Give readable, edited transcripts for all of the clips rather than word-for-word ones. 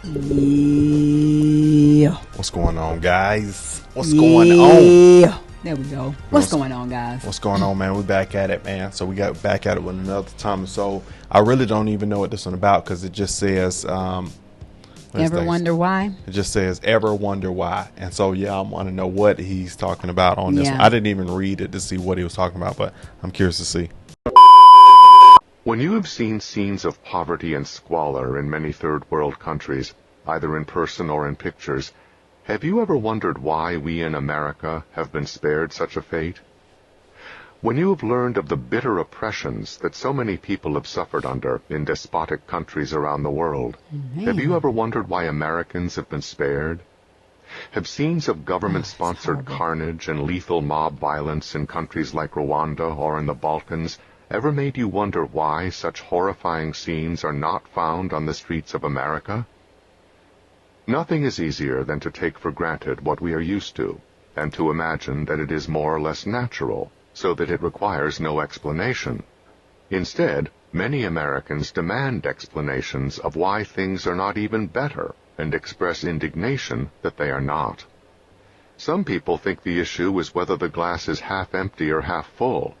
Yeah. What's going on, guys? What's going on? Yeah. There we go. What's going on, guys? What's going on, man? We're back at it, man. So we got back at it with another time. So I really don't even know what this one's about because it just says... Ever wonder why? It just says, ever wonder why. And so, yeah, I want to know what he's talking about on this one. I didn't even read it to see what he was talking about, but I'm curious to see. When you have seen scenes of poverty and squalor in many third world countries, either in person or in pictures, have you ever wondered why we in America have been spared such a fate? When you have learned of the bitter oppressions that so many people have suffered under in despotic countries around the world, have you ever wondered why Americans have been spared? Have scenes of government-sponsored carnage and lethal mob violence in countries like Rwanda or in the Balkans ever made you wonder why such horrifying scenes are not found on the streets of America? Nothing is easier than to take for granted what we are used to, and to imagine that it is more or less natural, so that it requires no explanation. Instead, many Americans demand explanations of why things are not even better, and express indignation that they are not. Some people think the issue is whether the glass is half empty or half full.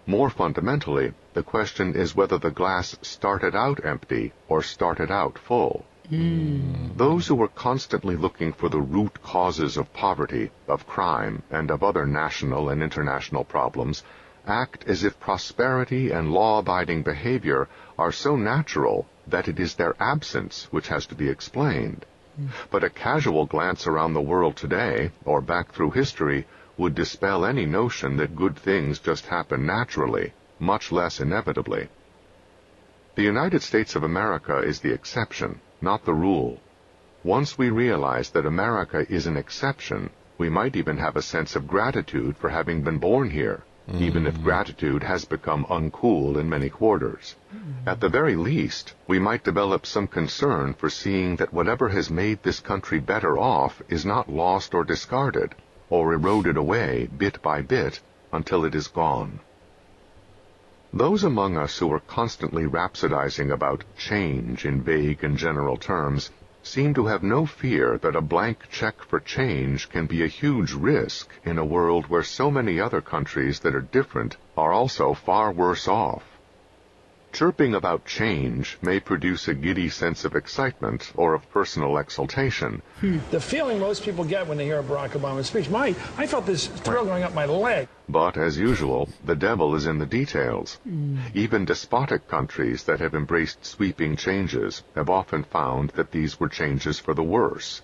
More fundamentally, the question is whether the glass started out empty or started out full. Those who are constantly looking for the root causes of poverty, of crime, and of other national and international problems act as if prosperity and law-abiding behavior are so natural that it is their absence which has to be explained. But a casual glance around the world today, or back through history, would dispel any notion that good things just happen naturally, much less inevitably. The United States of America is the exception, not the rule. Once we realize that America is an exception, we might even have a sense of gratitude for having been born here, even if gratitude has become uncool in many quarters. At the very least, we might develop some concern for seeing that whatever has made this country better off is not lost or discarded, or eroded away bit by bit until it is gone. Those among us who are constantly rhapsodizing about change in vague and general terms seem to have no fear that a blank check for change can be a huge risk in a world where so many other countries that are different are also far worse off. Chirping about change may produce a giddy sense of excitement or of personal exultation. The feeling most people get when they hear a Barack Obama speech, I felt this thrill going up my leg. But, as usual, the devil is in the details. Even despotic countries that have embraced sweeping changes have often found that these were changes for the worse.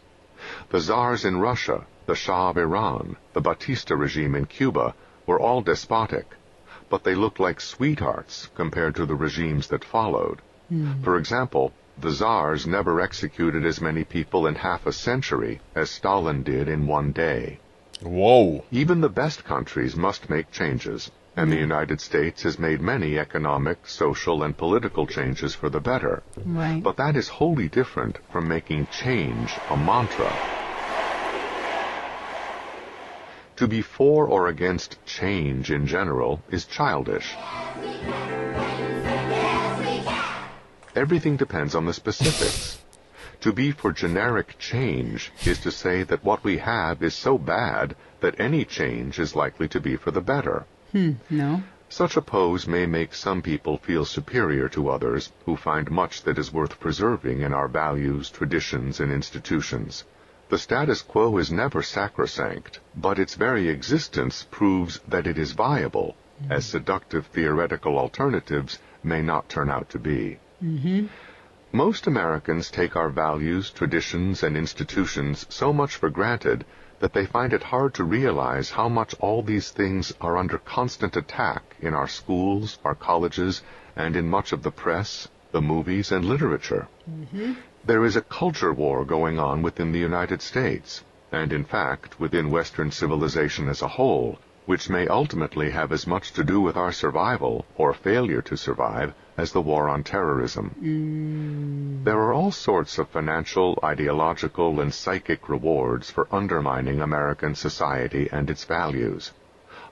The czars in Russia, the Shah of Iran, the Batista regime in Cuba were all despotic, but they looked like sweethearts compared to the regimes that followed. For example, the czars never executed as many people in half a century as Stalin did in one day. Whoa. Even the best countries must make changes, and the United States has made many economic, social, and political changes for the better. Right. But that is wholly different from making change a mantra. To be for or against change in general is childish. Everything depends on the specifics. To be for generic change is to say that what we have is so bad that any change is likely to be for the better. No. Such a pose may make some people feel superior to others who find much that is worth preserving in our values, traditions, and institutions. The status quo is never sacrosanct, but its very existence proves that it is viable, as seductive theoretical alternatives may not turn out to be. Most Americans take our values, traditions, and institutions so much for granted that they find it hard to realize how much all these things are under constant attack in our schools, our colleges, and in much of the press, the movies, and literature. There is a culture war going on within the United States, and in fact within Western civilization as a whole, which may ultimately have as much to do with our survival, or failure to survive, as the war on terrorism. There are all sorts of financial, ideological, and psychic rewards for undermining American society and its values.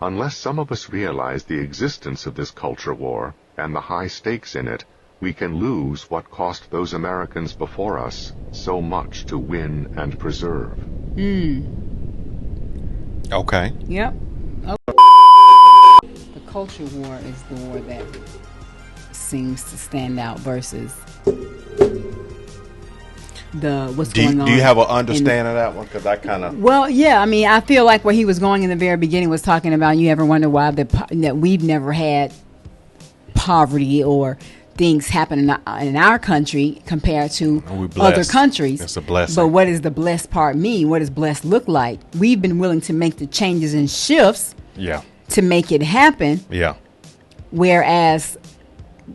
Unless some of us realize the existence of this culture war, and the high stakes in it, we can lose what cost those Americans before us so much to win and preserve. Okay. Yep. The culture war is the war that seems to stand out versus what's going on. Do you have an understanding of that one? Because I kind of... Well, yeah. I mean, I feel like where he was going in the very beginning was talking about, you ever wonder why that we've never had poverty or things happen in our country compared to other countries. It's a blessing. But what does the blessed part mean? What does blessed look like? We've been willing to make the changes and shifts to make it happen. Yeah. Whereas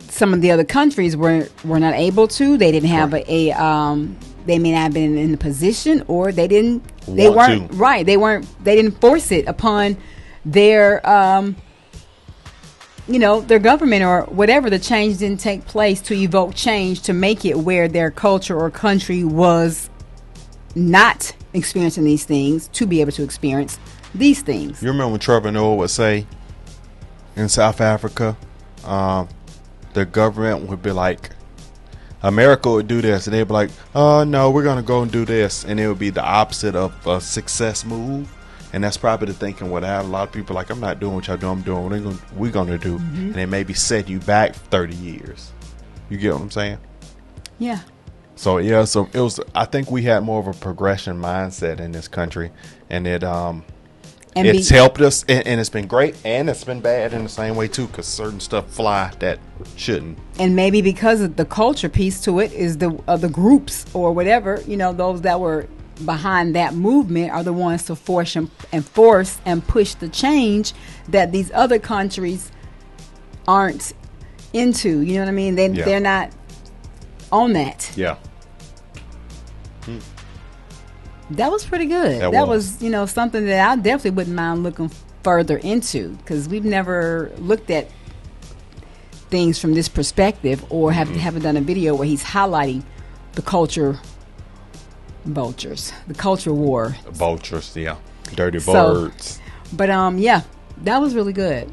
some of the other countries were not able to. They didn't have they may not have been in the position, or they didn't. They weren't right. They didn't force it upon their their government or whatever. The change didn't take place to evoke change to make it where their culture or country was not experiencing these things to be able to experience these things. You remember when Trevor Noah would say in South Africa, the government would be like, America would do this, and they'd be like, oh no, we're gonna go and do this, and it would be the opposite of a success move. And that's probably the thinking what I have. A lot of people like, I'm not doing what y'all do, I'm doing what we're gonna do. And they maybe set you back 30 years. You get what I'm saying? Yeah. So yeah, so it was, I think we had more of a progression mindset in this country, and it's helped us, and it's been great, and it's been bad in the same way too, because certain stuff fly that shouldn't. And maybe because of the culture piece to it is the groups or whatever, those that were behind that movement are the ones to force and push the change that these other countries aren't into. You know what I mean? They're not on that. Yeah. That was pretty good. That was something that I definitely wouldn't mind looking further into, because we've never looked at things from this perspective, or haven't done a video where he's highlighting the culture vultures, the culture war. Vultures, yeah. Dirty birds. But yeah, that was really good.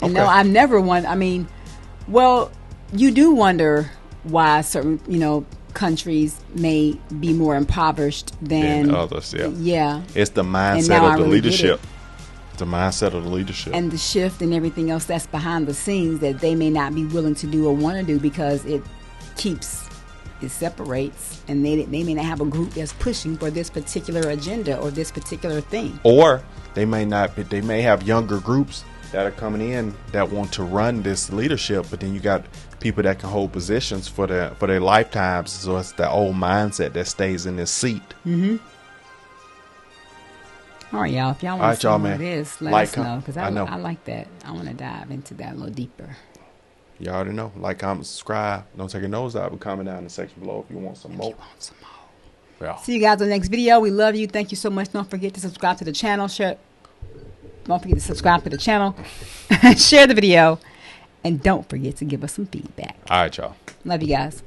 And Okay. no, I've never wondered. I mean, well, you do wonder why certain countries may be more impoverished than others. Yeah. It's the mindset of the leadership. It's the mindset of the leadership, and the shift and everything else that's behind the scenes that they may not be willing to do or want to do, because it separates, and they may not have a group that's pushing for this particular agenda or this particular thing. Or they may not. They may have younger groups that are coming in that want to run this leadership, but then you got people that can hold positions for their lifetimes. So it's the old mindset that stays in this seat. All right, y'all. If y'all want to see more of this, let us know, because I like that. I want to dive into that a little deeper. You already know. Like, comment, subscribe. Don't take your nose out, but comment down in the section below if you want some more. Yeah. See you guys in the next video. We love you. Thank you so much. Don't forget to subscribe to the channel. Don't forget to subscribe to the channel. Share the video. And don't forget to give us some feedback. All right, y'all. Love you guys.